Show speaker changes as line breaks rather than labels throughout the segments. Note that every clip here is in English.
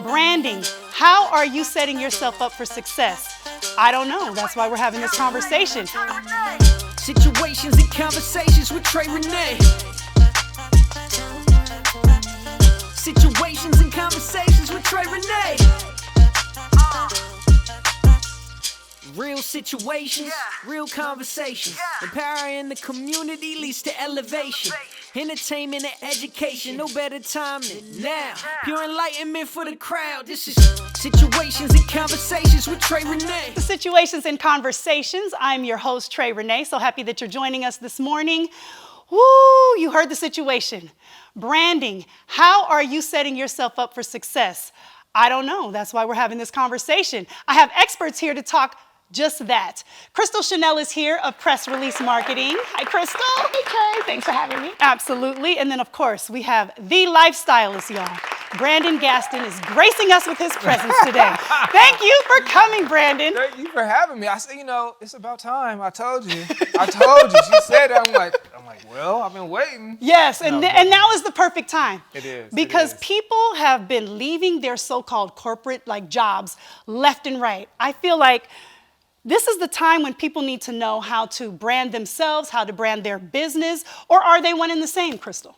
Branding. How are you setting yourself up for success? I don't know. That's why we're having this conversation.
Situations and conversations with Renee. Situations and conversations with Renee. Real situations, real conversations. Empowering the community leads to elevation. Entertainment and education, no better time than now. Pure enlightenment for the crowd. This is Situations and Conversations with Renee.
The Situations and Conversations. I'm your host, Renee. So happy that you're joining us this morning. Woo, you heard the situation. Branding. How are you setting yourself up for success? I don't know. That's why we're having this conversation. I have experts here to talk just that. Crystal Chanel is here of Press Release Marketing. Hi, Crystal.
Hey, Trey. Thanks for having me.
Absolutely. And then, of course, we have the lifestylist, y'all. Brandon Gaston is gracing us with his presence today. Thank you for coming, Brandon.
Thank you for having me. I said, it's about time. I told you. She said it. I'm like, well, I've been waiting.
Yes, and now is the perfect time.
It is.
Because people have been leaving their so-called corporate jobs left and right. I feel like this is the time when people need to know how to brand themselves, how to brand their business, or are they one and the same, Crystal?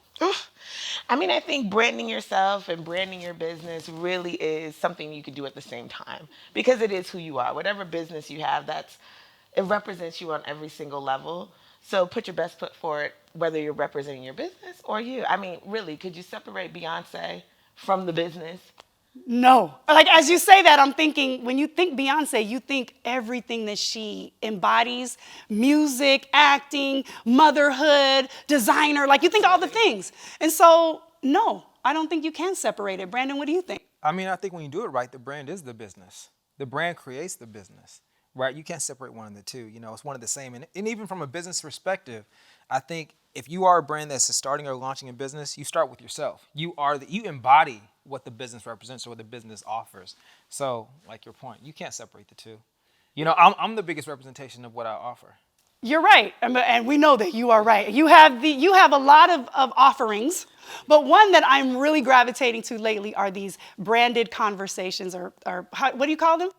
I think branding yourself and branding your business really is something you can do at the same time because it is who you are. Whatever business you have, it represents you on every single level. So put your best foot forward, whether you're representing your business or you. Really, could you separate Beyonce from the business?
No. As you say that, I'm thinking, when you think Beyonce, you think everything that she embodies, music, acting, motherhood, designer, you think all the things. And so, no, I don't think you can separate it. Brandon, what do you think?
I think when you do it right, the brand is the business. The brand creates the business, right? You can't separate one of the two. It's one of the same. And even from a business perspective, I think if you are a brand that's starting or launching a business, you start with yourself. You embody what the business represents or what the business offers. So, like your point, you can't separate the two. I'm the biggest representation of what I offer.
You're right, and we know that you are right. You have a lot of offerings, but one that I'm really gravitating to lately are these branded conversations, or what do you call them?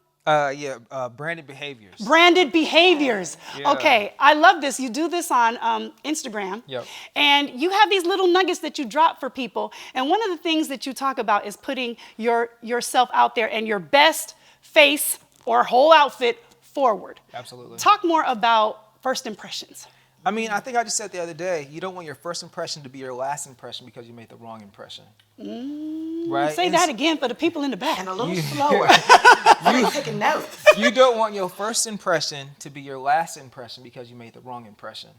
Branded behaviors.
Branded behaviors.
Yeah.
Okay, I love this. You do this on Instagram.
Yep.
And you have these little nuggets that you drop for people. And one of the things that you talk about is putting yourself out there and your best face or whole outfit forward.
Absolutely.
Talk more about first impressions.
I think I just said the other day, you don't want your first impression to be your last impression because you made the wrong impression. Right?
Say that again for the people in the back.
And a little slower. I'm taking notes.
You don't want your first impression to be your last impression because you made the wrong impression.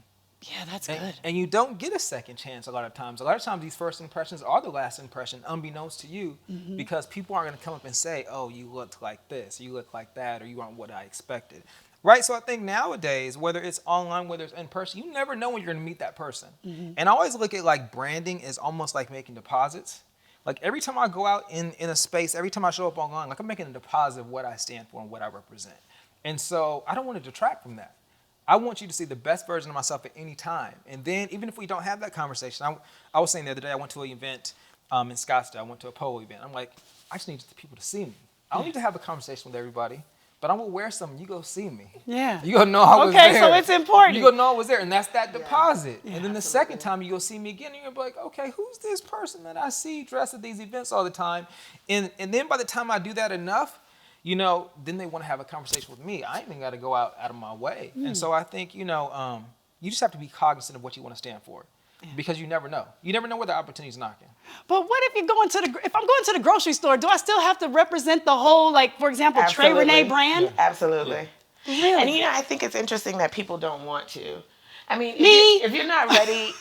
Yeah, that's good.
And you don't get a second chance a lot of times. A lot of times these first impressions are the last impression, unbeknownst to you, because people aren't going to come up and say, oh, you looked like this, you look like that, or you aren't what I expected. Right, so I think nowadays, whether it's online, whether it's in person, you never know when you're going to meet that person. And I always look at branding as almost like making deposits. Every time I go out in a space, every time I show up online, I'm making a deposit of what I stand for and what I represent. And so I don't want to detract from that. I want you to see the best version of myself at any time. And then even if we don't have that conversation, I was saying the other day, I went to an event in Scottsdale. I went to a polo event. I'm like, I just need people to see me. I don't need to have a conversation with everybody. But I'm going to wear something. You go see me.
Yeah.
You going to know I was there.
Okay, so it's important.
You going to know I was there. And that's that deposit. Yeah, and then the second time you go see me again, and you're like, okay, who's this person that I see dressed at these events all the time? And then by the time I do that enough, then they want to have a conversation with me. I ain't even got to go out of my way. And so I think, you just have to be cognizant of what you want to stand for. Because you never know. You never know where the opportunity's knocking.
But what if if I'm going to the grocery store, do I still have to represent the whole, for example,
Absolutely.
Renee brand?
Yeah. Absolutely.
Yeah. Really?
And I think it's interesting that people don't want to.
Me?
If you're not ready,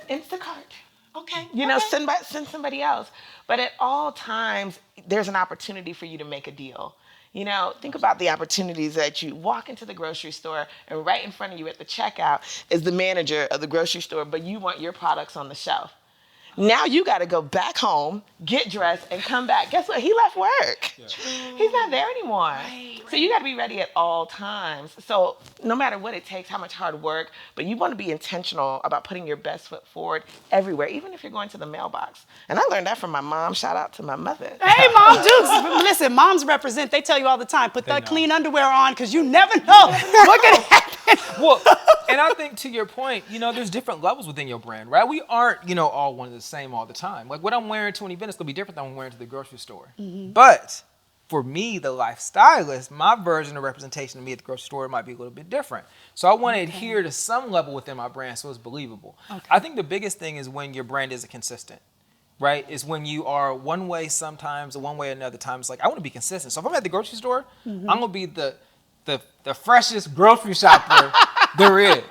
Instacart.
Okay.
Send somebody else. But at all times, there's an opportunity for you to make a deal. Think about the opportunities that you walk into the grocery store and right in front of you at the checkout is the manager of the grocery store, but you want your products on the shelf. Now you got to go back home, get dressed, and come back. Guess what? He left work. Yeah. He's not there anymore. So you got to be ready at all times. So no matter what it takes, how much hard work, but you want to be intentional about putting your best foot forward everywhere, even if you're going to the mailbox. And I learned that from my mom. Shout out to my mother.
Hey, Mom Dukes. Listen, moms represent. They tell you all the time, put that clean underwear on because you never know what could happen.
Well, and I think to your point, there's different levels within your brand, right? We aren't, all one of the same all the time. Like what I'm wearing to an event is going to be different than what I'm wearing to the grocery store. But for me, the lifestylist, my version of representation of me at the grocery store might be a little bit different. So I want to adhere to some level within my brand so it's believable. I think the biggest thing is when your brand isn't consistent, right? Is when you are one way sometimes, one way another times. Like I want to be consistent. So if I'm at the grocery store, I'm going to be the freshest grocery shopper there is.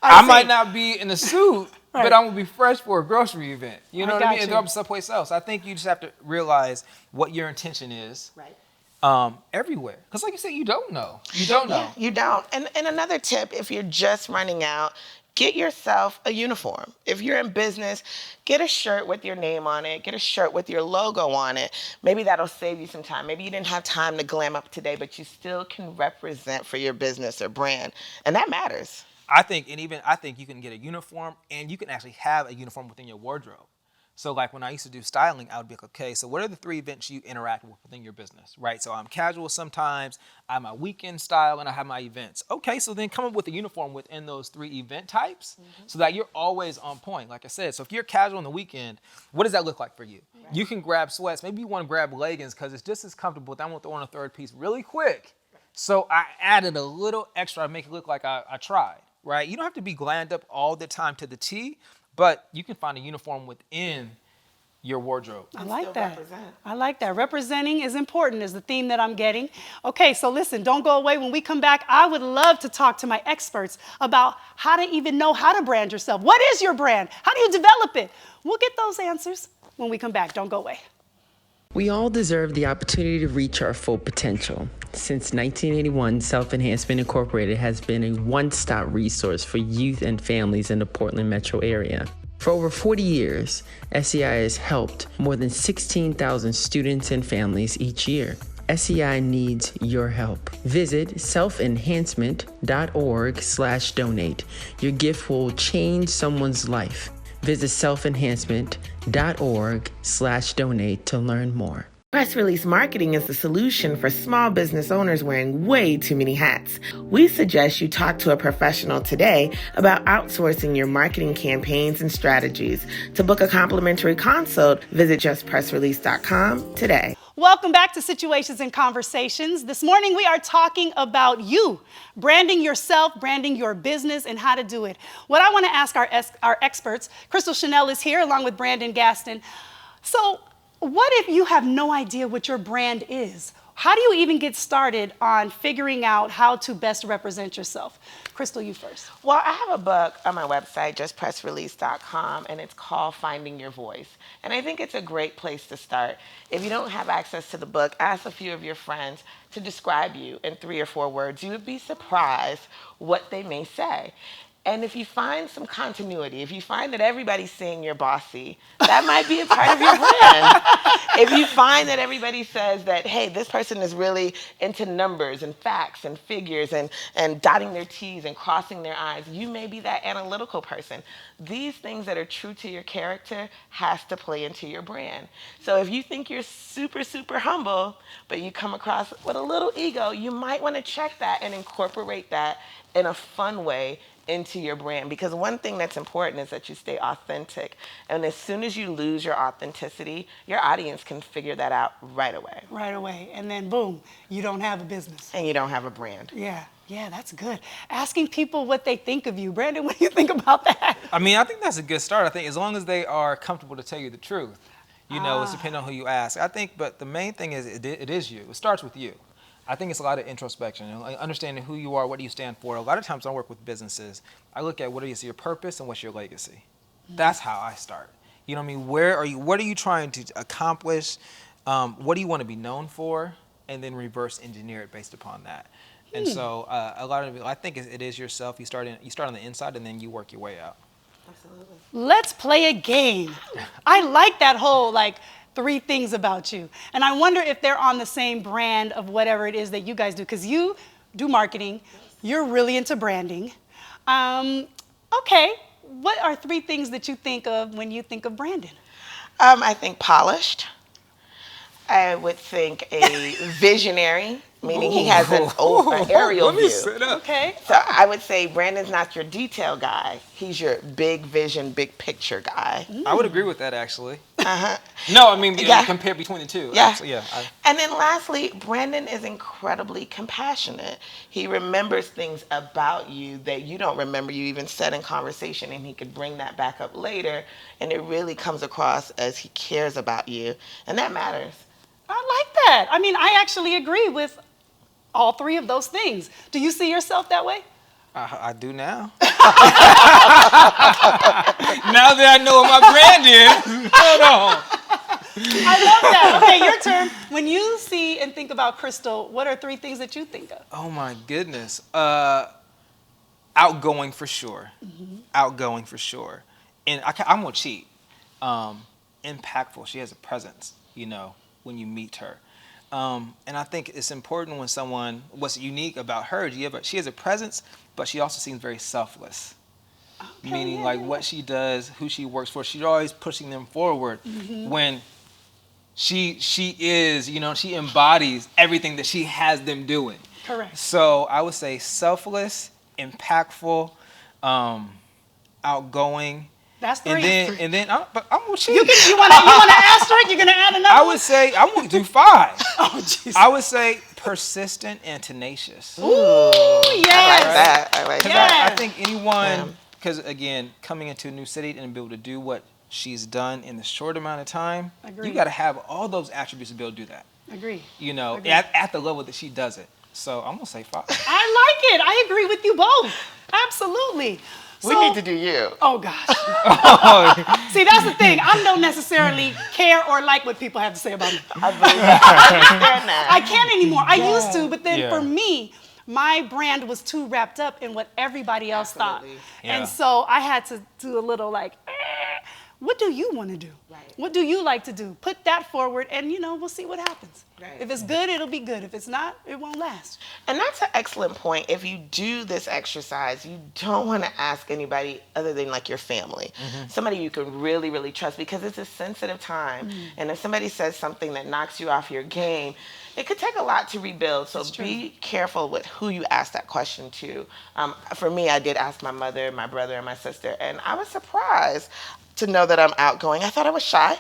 I might not be in a suit, but I'm going to be fresh for a grocery event. You know what I mean? And I'm someplace else. I think you just have to realize what your intention is everywhere. Because like you said, you don't know. You don't know.
You don't. And another tip, if you're just running out, get yourself a uniform. If you're in business, get a shirt with your name on it. Get a shirt with your logo on it. Maybe that'll save you some time. Maybe you didn't have time to glam up today, but you still can represent for your business or brand. And that matters.
I think you can get a uniform, and you can actually have a uniform within your wardrobe. So like when I used to do styling, I would be like, okay, so what are the 3 events you interact with within your business, right? So I'm casual sometimes, I have my weekend style, and I have my events. Okay, so then come up with a uniform within those 3 event types so that you're always on point. Like I said, so if you're casual on the weekend, what does that look like for you? Right. You can grab sweats. Maybe you want to grab leggings because it's just as comfortable. Then I'm going to throw on a 3rd piece really quick. So I added a little extra to make it look like I tried. Right? You don't have to be glammed up all the time to the T, but you can find a uniform within your wardrobe.
I like that. I like that. Representing is important is the theme that I'm getting. Okay, so listen, don't go away. When we come back, I would love to talk to my experts about how to even know how to brand yourself. What is your brand? How do you develop it? We'll get those answers when we come back. Don't go away.
We all deserve the opportunity to reach our full potential. Since 1981, Self-Enhancement Incorporated has been a one-stop resource for youth and families in the Portland metro area. For over 40 years, SEI has helped more than 16,000 students and families each year. SEI needs your help. Visit selfenhancement.org/donate. Your gift will change someone's life. Visit selfenhancement.org/donate to learn more.
Press release marketing is the solution for small business owners wearing way too many hats. We suggest you talk to a professional today about outsourcing your marketing campaigns and strategies. To book a complimentary consult, visit justpressrelease.com today.
Welcome back to Situations and Conversations. This morning we are talking about you, branding yourself, branding your business, and how to do it. What I want to ask our experts, Crystal Chanel is here along with Brandon Gaston. So what if you have no idea what your brand is? How do you even get started on figuring out how to best represent yourself? Crystal, you first.
Well, I have a book on my website, justpressrelease.com, and it's called Finding Your Voice. And I think it's a great place to start. If you don't have access to the book, ask a few of your friends to describe you in 3 or 4 words. You would be surprised what they may say. And if you find some continuity, if you find that everybody's saying you're bossy, that might be a part of your brand. If you find that everybody says that, hey, this person is really into numbers and facts and figures and dotting their T's and crossing their I's, you may be that analytical person. These things that are true to your character has to play into your brand. So if you think you're super, super humble, but you come across with a little ego, you might want to check that and incorporate that in a fun way into your brand, because one thing that's important is that you stay authentic. And as soon as you lose your authenticity, your audience can figure that out right away.
Right away. And then boom, you don't have a business.
And you don't have a brand.
Yeah, that's good. Asking people what they think of you. Brandon, what do you think about that?
I mean, I think that's a good start. I think as long as they are comfortable to tell you the truth, it's depending on who you ask. I think, but the main thing is it is you. It starts with you. I think it's a lot of introspection and understanding who you are, what do you stand for. A lot of times when I work with businesses, I look at what is your purpose and what's your legacy. That's how I start. You know what I mean? Where are you? What are you trying to accomplish? What do you want to be known for? And then reverse engineer it based upon that. And so a lot of it, I think it is yourself. You start on the inside and then you work your way out.
Absolutely.
Let's play a game. I like that whole 3 things about you. And I wonder if they're on the same brand of whatever it is that you guys do, because you do marketing, you're really into branding. Okay, what are 3 things that you think of when you think of Brandon?
I think polished. I would think a visionary, meaning he has an aerial
Let me
view.
sit up.
Okay.
So I would say Brandon's not your detail guy. He's your big vision, big picture guy.
I would agree with that, actually. No, I mean, compare between the two.
Yeah.
Actually, yeah.
And then lastly, Brandon is incredibly compassionate. He remembers things about you that you don't remember you even said in conversation, and he could bring that back up later, and it really comes across as he cares about you, and that matters.
I like that. I mean, I actually agree with all 3 of those things. Do you see yourself that way?
I do now. Now that I know what my brand is, hold on.
I love that. Okay, your turn. When you see and think about Crystal, what are 3 things that you think of?
Oh my goodness. Outgoing for sure. Outgoing for sure. And I'm gonna cheat. Impactful. She has a presence, when you meet her. And I think it's important when someone, what's unique about her, she has a presence, but she also seems very selfless.
Okay,
Meaning what she does, who she works for, she's always pushing them forward. When she is, she embodies everything that she has them doing.
Correct.
So I would say selfless, impactful, outgoing.
That's 3.
And then but I'm gonna cheat.
You want to asterisk? You're gonna add another?
I would say I'm gonna do 5.
Oh, jeez.
I would say persistent and tenacious.
Ooh, yes.
I like
Yes.
that.
I think anyone, because again, coming into a new city and be able to do what she's done in the short amount of time,
Agreed.
you got to have all those attributes to be able to do that.
Agree.
Agreed. At the level that she does it. So I'm gonna say 5.
I like it. I agree with you both. Absolutely.
We need to do you.
Oh, gosh. See, that's the thing. I don't necessarily care or like what people have to say about me.
I believe that.
I can't anymore. I used to, but then for me, my brand was too wrapped up in what everybody else thought.
Yeah.
And so I had to do a little what do you want to do?
Right.
What do you like to do? Put that forward and, we'll see what happens.
Right.
If it's good, it'll be good. If it's not, it won't last.
And that's an excellent point. If you do this exercise, you don't want to ask anybody other than your family. Somebody you can really, really trust, because it's a sensitive time. And if somebody says something that knocks you off your game, it could take a lot to rebuild. So be careful with who you ask that question to. For me, I did ask my mother, my brother, and my sister, and I was surprised to know that I'm outgoing. I thought I was shy.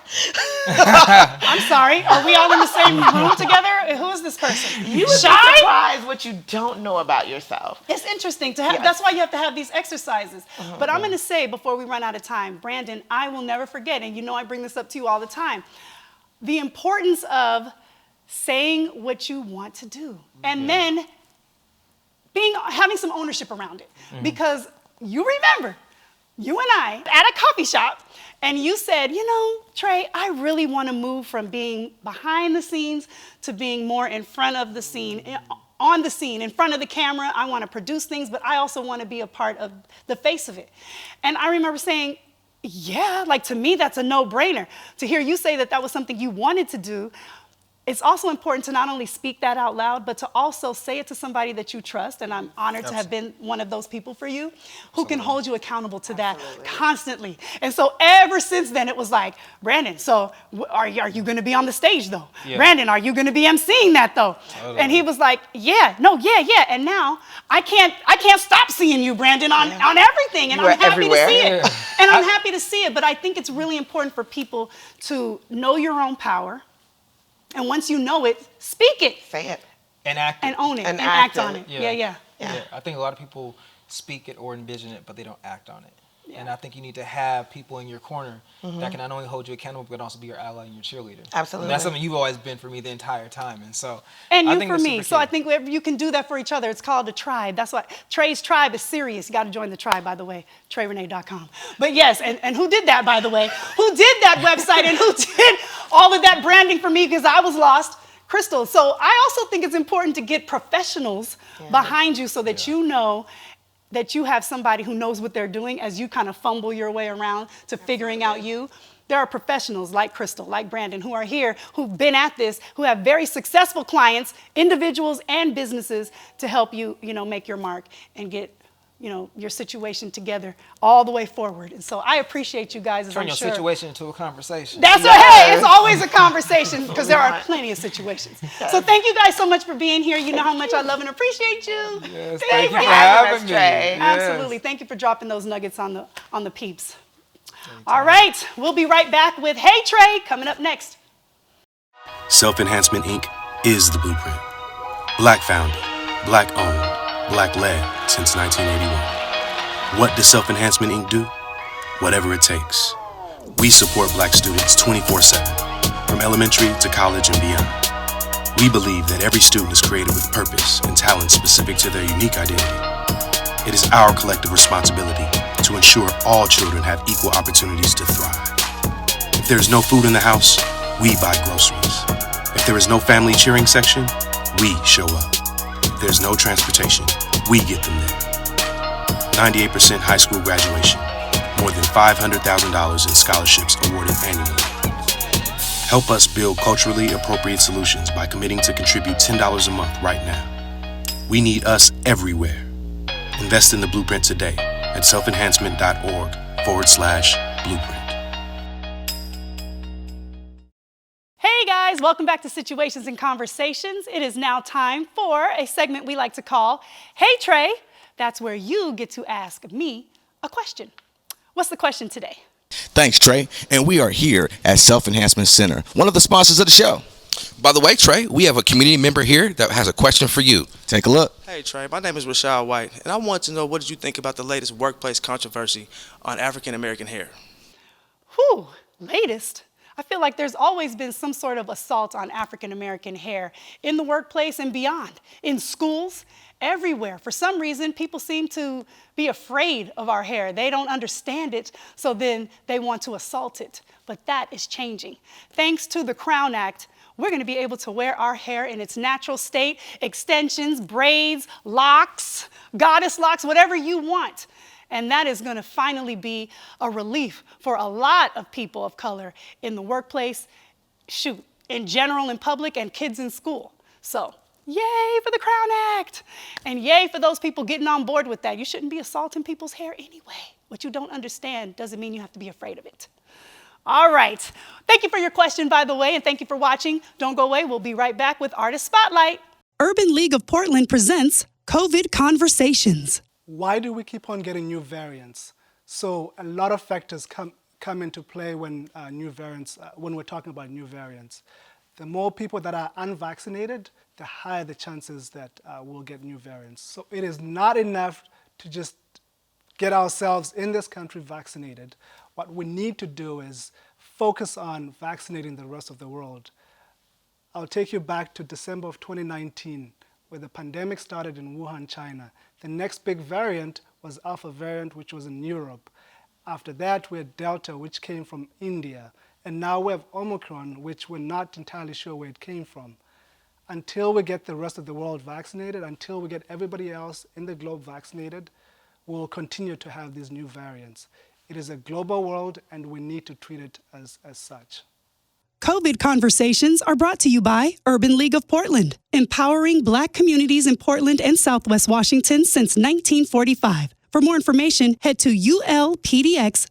I'm sorry. Are we all in the same room together? Who is this person?
You would be surprised what you don't know about yourself.
It's interesting to have. That's why you have to have these exercises. But I'm going to say, before we run out of time, Brandon, I will never forget, and I bring this up to you all the time, the importance of saying what you want to do, and then having some ownership around it. Because you remember, you and I at a coffee shop, and you said, Trey, I really want to move from being behind the scenes to being more in front of the scene, on the scene, in front of the camera. I want to produce things, but I also want to be a part of the face of it. And I remember saying, yeah, to me, that's a no-brainer. To hear you say that was something you wanted to do, it's also important to not only speak that out loud, but to also say it to somebody that you trust. And I'm honored to have been one of those people for you who can hold you accountable to that constantly. And so ever since then, it was like, Brandon, so are you going to be on the stage though? Yeah. Brandon, are you going to be emceeing that though? And he was like, yeah. And now I can't stop seeing you, Brandon, on everything. And I'm happy to see it. And I'm happy to see it. But I think it's really important for people to know your own power. And once you know it, speak it.
Say it.
And act it.
And own it. And act on it. Yeah.
I think a lot of people speak it or envision it, but they don't act on it. Yeah. And I think you need to have people in your corner that can not only hold you accountable, but also be your ally and your cheerleader.
Absolutely.
And that's something you've always been for me the entire time. And so,
and you for me. So I think you can do that for each other. It's called a tribe. That's why Trey's tribe is serious. You got to join the tribe, by the way, TreyRenee.com. But yes, and who did that, by the way? Who did that website and who did all of that branding for me, because I was lost? Crystal. So I also think it's important to get professionals behind you so that you know that you have somebody who knows what they're doing as you kind of fumble your way around to figuring out you. there are professionals like Crystal, like Brandon, who are here, who've been at this, who have very successful clients, individuals and businesses, to help you, make your mark and get your situation together all the way forward. And so I appreciate you guys, as
Turn
I'm
your
sure.
situation into a conversation.
That's hey, it's always a conversation because there are plenty of situations. So thank you guys so much for being here. You know how much I love and appreciate you.
Yes,
Thank
thank you
you.
for having me.
Trey.
Yes.
Absolutely. Thank you for dropping those nuggets on the peeps. All right, we'll be right back with Hey Trey coming up next.
Self-Enhancement Inc. is the blueprint. Black founded, Black owned, Black led since 1981. What does Self-Enhancement Inc. do? Whatever it takes. We support Black students 24/7, from elementary to college and beyond. We believe that every student is created with purpose and talent specific to their unique identity. It is our collective responsibility to ensure all children have equal opportunities to thrive. If there is no food in the house, we buy groceries. If there is no family cheering section, we show up. If there's no transportation, we get them there. 98% high school graduation, more than $500,000 in scholarships awarded annually. Help us build culturally appropriate solutions by committing to contribute $10 a month right now. We need us everywhere. Invest in the blueprint today at selfenhancement.org/blueprint.
Hey guys, welcome back to Situations and Conversations. It is now time for a segment we like to call Hey Trey. That's where you get to ask me a question. What's the question today?
Thanks, Trey. And we are here at Self-Enhancement Center, one of the sponsors of the show.
By the way, Trey, we have a community member here that has a question for you.
Take a look.
Hey Trey, my name is Rashad White, and I want to know, what did you think about the latest workplace controversy on African American hair?
Whew, latest? I feel like there's always been some sort of assault on African American hair in the workplace and beyond, in schools, everywhere. For some reason, people seem to be afraid of our hair. They don't understand it, so then they want to assault it. But that is changing. Thanks to the Crown Act, we're going to be able to wear our hair in its natural state, extensions, braids, locks, goddess locks, whatever you want. And that is going to finally be a relief for a lot of people of color in the workplace, in general, in public, and kids in school. So, yay for the Crown Act. And yay for those people getting on board with that. You shouldn't be assaulting people's hair anyway. What you don't understand doesn't mean you have to be afraid of it. All right. Thank you for your question, by the way, and thank you for watching. Don't go away. We'll be right back with Artist Spotlight.
Urban League of Portland presents COVID Conversations.
Why do we keep on getting new variants? So a lot of factors come into play when when we're talking about new variants. The more people that are unvaccinated, the higher the chances that we'll get new variants. So it is not enough to just get ourselves in this country vaccinated. What we need to do is focus on vaccinating the rest of the world. I'll take you back to December of 2019, where the pandemic started in Wuhan, China. The next big variant was Alpha variant, which was in Europe. After that, we had Delta, which came from India. And now we have Omicron, which we're not entirely sure where it came from. Until we get the rest of the world vaccinated, until we get everybody else in the globe vaccinated, we'll continue to have these new variants. It is a global world, and we need to treat it as such.
COVID Conversations are brought to you by Urban League of Portland, empowering Black communities in Portland and Southwest Washington since 1945. For more information, head to ulpdx.org.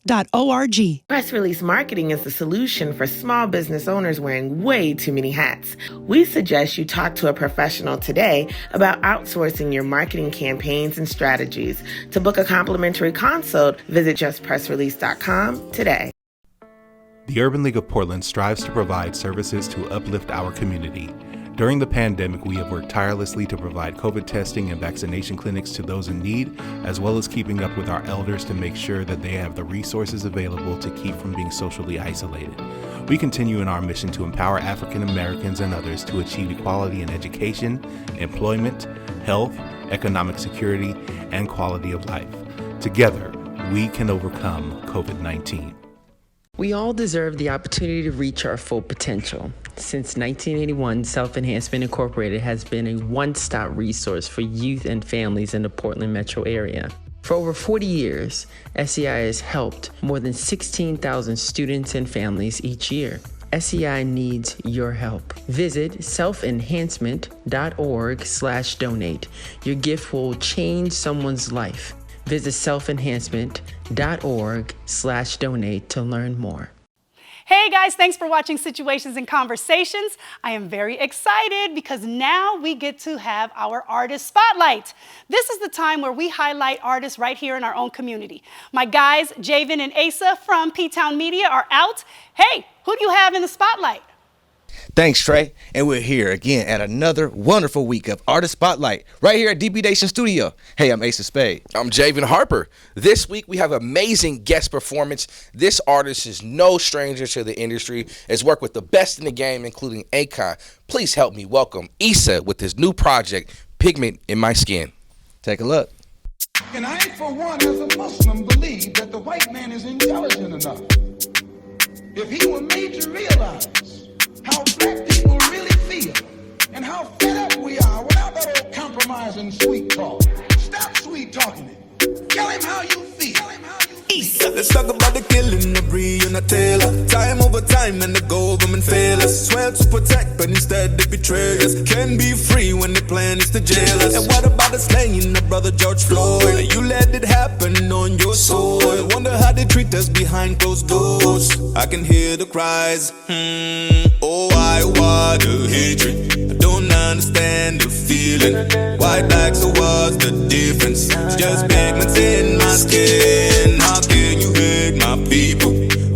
Press release marketing is the solution for small business owners wearing way too many hats. We suggest you talk to a professional today about outsourcing your marketing campaigns and strategies. To book a complimentary consult, visit justpressrelease.com today.
The Urban League of Portland strives to provide services to uplift our community. During the pandemic, we have worked tirelessly to provide COVID testing and vaccination clinics to those in need, as well as keeping up with our elders to make sure that they have the resources available to keep from being socially isolated. We continue in our mission to empower African Americans and others to achieve equality in education, employment, health, economic security, and quality of life. Together, we can overcome COVID-19.
We all deserve the opportunity to reach our full potential. Since 1981, Self-Enhancement Incorporated has been a one-stop resource for youth and families in the Portland metro area. For over 40 years, SEI has helped more than 16,000 students and families each year. SEI needs your help. Visit selfenhancement.org/donate. Your gift will change someone's life. Visit selfenhancement.org/donate to learn more.
Hey guys, thanks for watching Situations and Conversations. I am very excited because now we get to have our Artist Spotlight. This is the time where we highlight artists right here in our own community. My guys, Javen and Asa from P-Town Media are out. Hey, who do you have in the spotlight?
Thanks, Trey. And we're here again at another wonderful week of Artist Spotlight right here at DB Nation Studio. Hey, I'm Asa Spade.
I'm Javen Harper. This week we have amazing guest performance. This artist is no stranger to the industry, has worked with the best in the game, including Akon. Please help me welcome Issa with his new project, Pigment in My Skin.
Take a look.
And I, for one, as a Muslim, believe that the white man is intelligent enough. If he were made to realize how black people really feel and how fed up we are without that old compromising sweet talk. Stop sweet talking it. Tell him how you feel.
Let's talk about the killing of Breonna Taylor. Time over time and the government fail us. Swear to protect, but instead they betray us. Can be free when the plan is to jail us. And what about the slaying of brother George Floyd? You let it happen on your soil. Wonder how they treat us behind closed doors. I can hear the cries. Oh, why the hatred? I don't understand the feeling. White, black, so what's the difference? It's just pigments in my skin. How can you hate my people?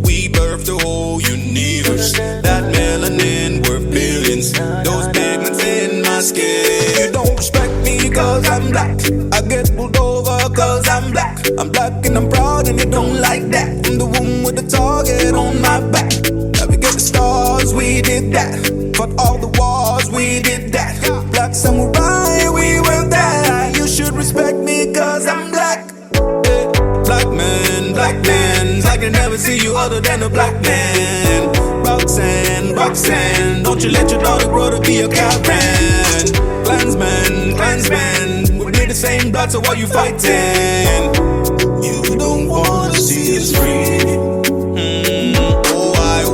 We birthed the whole universe. That melanin worth billions. Those pigments in my skin. You don't respect me cause I'm black. I get pulled over cause I'm black. I'm black and I'm proud and you don't like that. I'm the one with the target on my back. Now we get the stars, we did that. Fought all the wars, we did that. Black samurai, we were that. You should respect me cause I'm black. Black man, I can never see you other than a black man. Roxanne, don't you let your daughter grow to be a Karen. Klansman, we be the same blood, so why you fighting? You don't wanna see us free. Oh, why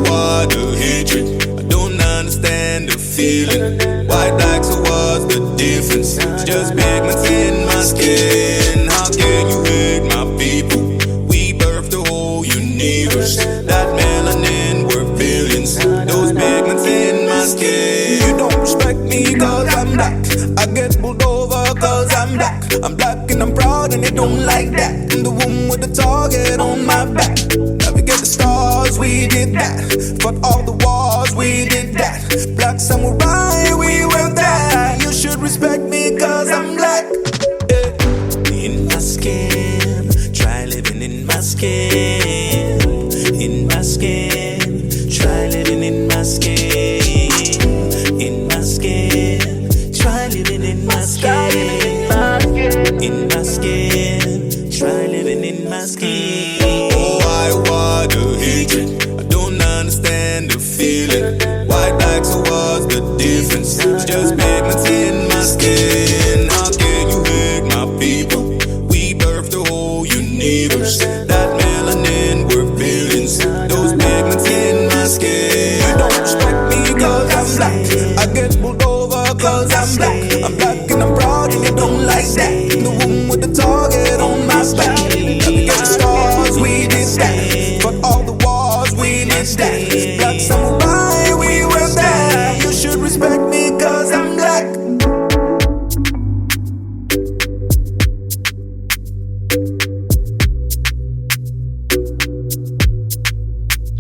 the hatred? I don't understand the feeling. White, black, so what's the difference? It's just pigments in my skin. How can you hate my people? We birthed the whole universe. That melanin worth billions. Those pigments in my skin. You don't respect me cause I'm black. I get pulled over cause I'm black. I'm black and I'm proud and they don't like that. I'm the one with the target on my back. Now we get the stars, we did that. Fought all the wars, we did that. Black samurai, we were that. You should respect me cause I'm black. In my skin, try living in my skin. In my skin, try living in my skin. In my skin, try living in my skin. In my skin, try living in my skin. Oh, why the hatred? I don't understand the feeling. White, black, so what's the difference? It's just pigments in my skin. How can you hate my people? We birthed the whole universe. That melanin worth billions. Those pigments in my skin. You don't respect me cause I'm black. I get pulled over cause I'm black. I'm black and I'm proud and you don't like that. I'm the one with the target on my back. Now we get the stars, we did that. Fought all the wars, we did that. Black samurai, we were that. You should respect me cause I'm black.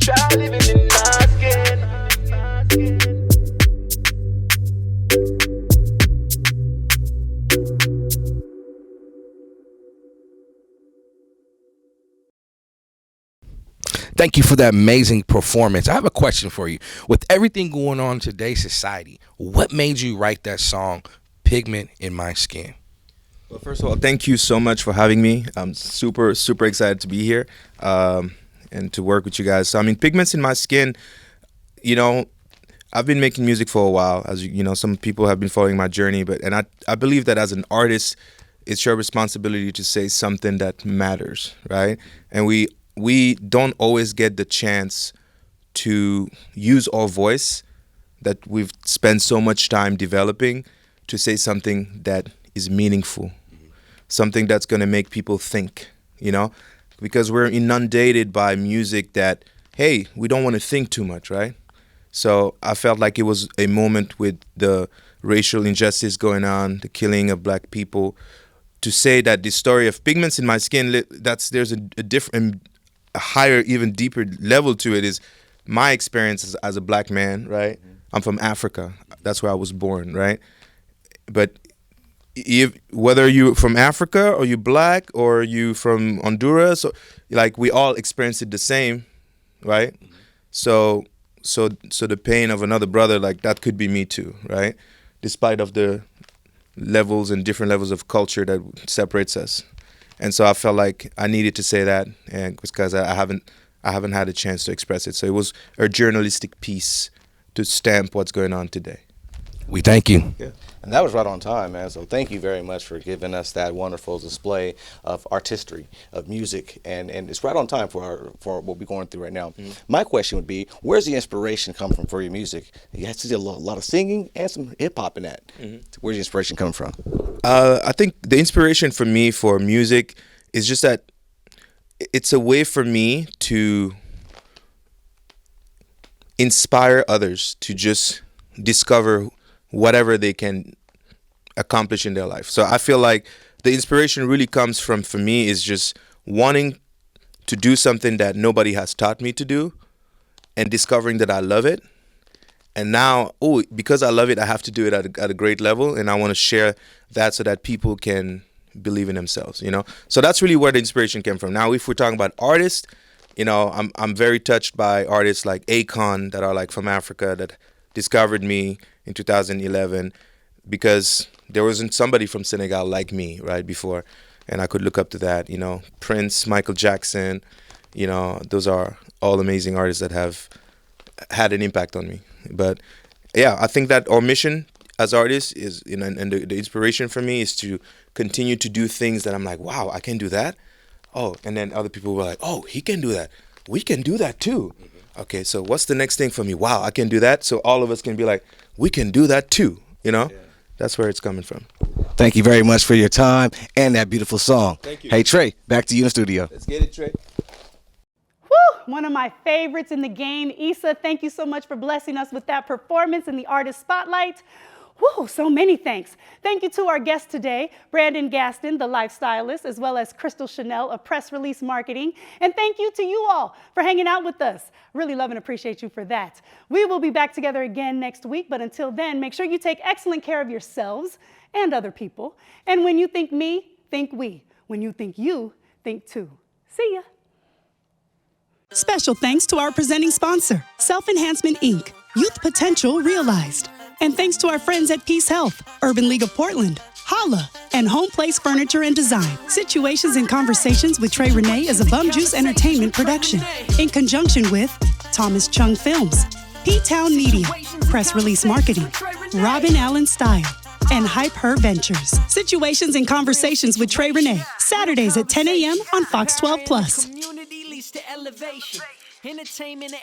Try living in my skin.
Thank you for that amazing performance. I have a question for you. With everything going on in today's society, what made you write that song, Pigment in My Skin?
Well, first of all, thank you so much for having me. I'm super excited to be here and to work with you guys. So, I mean, Pigments in My Skin, you know, I've been making music for a while. As you know, some people have been following my journey, and I believe that as an artist, it's your responsibility to say something that matters, right? And we don't always get the chance to use our voice that we've spent so much time developing to say something that is meaningful, something that's going to make people think, you know, because we're inundated by music that, hey, we don't want to think too much, right? So I felt like it was a moment with the racial injustice going on, the killing of black people, to say that the story of pigments in my skin, there's a different, a higher, even deeper level to it, is my experience as a black man, right? I'm from Africa. That's where I was born, right? But whether you're from Africa or you're black or you from Honduras, like we all experience it the same, right? So the pain of another brother, like that could be me too, right? Despite of the levels and different levels of culture that separates us. And so I felt like I needed to say that, and because I haven't had a chance to express it. So it was a journalistic piece to stamp what's going on today.
We thank you.
Yeah. And that was right on time, man. So thank you very much for giving us that wonderful display of artistry, of music, and it's right on time for what we're going through right now. Mm-hmm. My question would be, where's the inspiration come from for your music? You have to do a lot of singing and some hip hop in that. Mm-hmm. Where's the inspiration come from?
I think the inspiration for me for music is just that it's a way for me to inspire others to just discover whatever they can accomplish in their life. So I feel like the inspiration really comes from, for me, is just wanting to do something that nobody has taught me to do and discovering that I love it. And now, because I love it, I have to do it at a great level, and I want to share that so that people can believe in themselves, you know? So that's really where the inspiration came from. Now, if we're talking about artists, you know, I'm very touched by artists like Akon that are like from Africa that discovered me in 2011 because there wasn't somebody from Senegal like me right before, and I could look up to that, you know. Prince, Michael Jackson, you know, those are all amazing artists that have had an impact on me. But yeah, I think that our mission as artists is, you know, and the inspiration for me is to continue to do things that I'm like, wow, I can do that. Oh, and then other people were like, oh, he can do that. We can do that too. Mm-hmm. Okay, so what's the next thing for me? Wow, I can do that. So all of us can be like, we can do that too, you know? Yeah. That's where it's coming from.
Thank you very much for your time and that beautiful song.
Thank you.
Hey, Trey, back to you in the studio.
Let's get it, Trey.
Woo! One of my favorites in the game. Issa, thank you so much for blessing us with that performance in the Artist Spotlight. Woo, so many thanks. Thank you to our guest today, Brandon Gaston, the lifestylist, as well as Crystal Chanel of Press Release Marketing. And thank you to you all for hanging out with us. Really love and appreciate you for that. We will be back together again next week, but until then, make sure you take excellent care of yourselves and other people. And when you think me, think we. When you think you, think too. See ya.
Special thanks to our presenting sponsor, Self-Enhancement Inc., Youth Potential Realized. And thanks to our friends at Peace Health, Urban League of Portland, Holla, and Home Place Furniture and Design. Situations and Conversations with Trey Renee is a Bum Juice Entertainment production in conjunction with Thomas Chung Films, P-Town Media, Press Release Marketing, Robin Allen Style, and Hype Her Ventures. Situations and Conversations with Trey Renee, Saturdays at 10 a.m. on Fox 12 Plus.
Community leads to elevation. Entertainment and